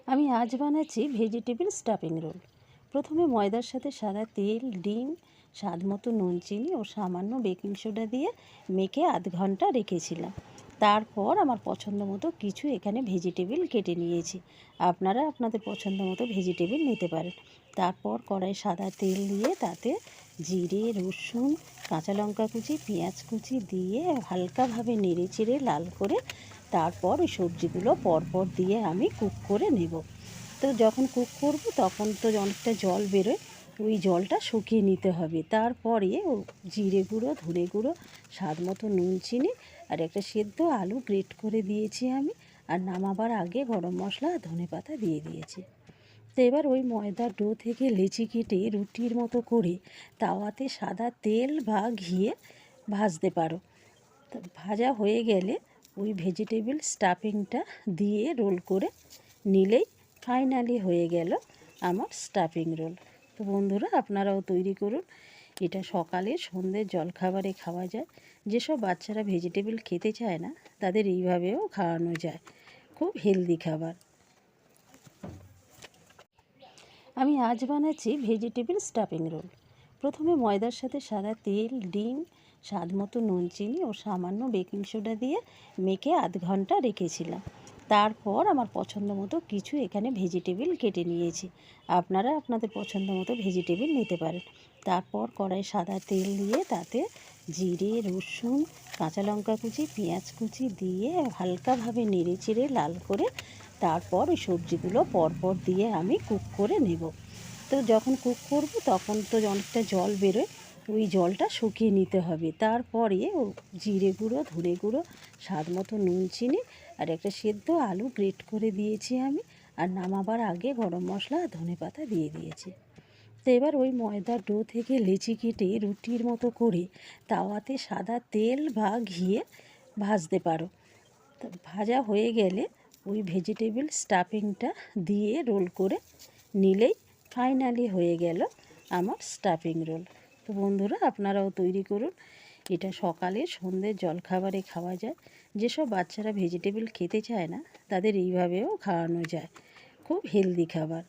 আমি আজ বানাচ্ছি ভেজিটেবল স্টাফিং রোল। প্রথমে ময়দার সাথে সাদা তেল, ডিম, স্বাদ মতো নুন, চিনি ও সামান্য বেকিং সোডা দিয়ে মেখে আধ ঘন্টা রেখেছিলাম। তারপর আমার পছন্দ মতো কিছু এখানে ভেজিটেবল কেটে নিয়েছি। আপনারা আপনাদের পছন্দ মতো ভেজিটেবল নিতে পারেন। তারপর কড়াই সাদা তেল দিয়ে তাতে জিরে, রসুন, কাঁচা লঙ্কা কুচি, পেঁয়াজ কুচি দিয়ে হালকাভাবে নেড়ে চেড়ে লাল করে তারপর ওই সবজিগুলো পরপর দিয়ে আমি কুক করে নেব। তো যখন কুক করব তখন তো অনেকটা জল বেরোয়, ওই জলটা শুকিয়ে নিতে হবে। তারপরে জিরে গুঁড়ো, ধনে গুঁড়ো, স্বাদ মতো নুন, চিনি আর একটা সেদ্ধ আলু গ্রেট করে দিয়েছি আমি। আর নামাবার আগে গরম মশলা, ধনে পাতা দিয়ে দিয়েছি। তো এবার ওই ময়দার ডো থেকে লেচি কেটে রুটির মতো করে তাওয়াতে সাদা তেল বা ঘিয়ে ভাজতে পারো। তো ভাজা হয়ে গেলে ওই ভেজিটেবল স্টাফিংটা দিয়ে রোল করে নিলেই ফাইনালি হয়ে গেল আমার স্টাফিং রোল। তো বন্ধুরা, আপনারাও তৈরি করুন। এটা সকালে সন্ধ্যের জলখাবারে খাওয়া যায়। যেসব বাচ্চারা ভেজিটেবল খেতে চায় না তাদের এইভাবেও খাওয়ানো যায়। খুব হেলদি খাবার। আমি আজ বানাচ্ছি ভেজিটেবল স্টাফিং রোল। প্রথমে ময়দার সাথে সাদা তেল, ডিম, স্বাদ মতো নুন, চিনি ও সামান্য বেকিং সোডা দিয়ে মেখে আধ ঘন্টা রেখেছিলাম। তারপর আমার পছন্দ মতো কিছু এখানে ভেজিটেবল কেটে নিয়েছি। আপনারা আপনাদের পছন্দ মতো ভেজিটেবল নিতে পারেন। তারপর কড়াই সাদা তেল দিয়ে তাতে জিরে, রসুন, কাঁচা লঙ্কা কুচি, পেঁয়াজ কুচি দিয়ে হালকাভাবে নেড়ে চেড়ে লাল করে তারপর ওই সবজিগুলো পরপর দিয়ে আমি কুক করে নেব। তো যখন কুক করব তখন তো অনেকটা জল বেরোয়, ওই জলটা শুকিয়ে নিতে হবে। তারপরে জিরে গুঁড়ো, ধনে গুঁড়ো, স্বাদ মতো নুন, চিনি আর একটা সেদ্ধ আলু গ্রেট করে দিয়েছি আমি। আর নামাবার আগে গরম মশলা, ধনে পাতা দিয়ে দিয়েছি। তো এবার ওই ময়দার ডো থেকে লেচি কেটে রুটির মতো করে তাওয়াতে সাদা তেল বা ঘিয়ে ভাজতে পারো। তো ভাজা হয়ে গেলে ওই ভেজিটেবল স্টাফিংটা দিয়ে রোল করে নিলেই ফাইনালি হয়ে গেল আমার স্টাফিং রোল। তো বন্ধুরা, আপনারাও তৈরি করুন। এটা সকালে সন্ধ্যের জলখাবারে খাওয়া যায়। যেসব বাচ্চারা ভেজিটেবল খেতে চায় না তাদের এইভাবেও খাওয়ানো যায়। খুব হেলদি খাবার।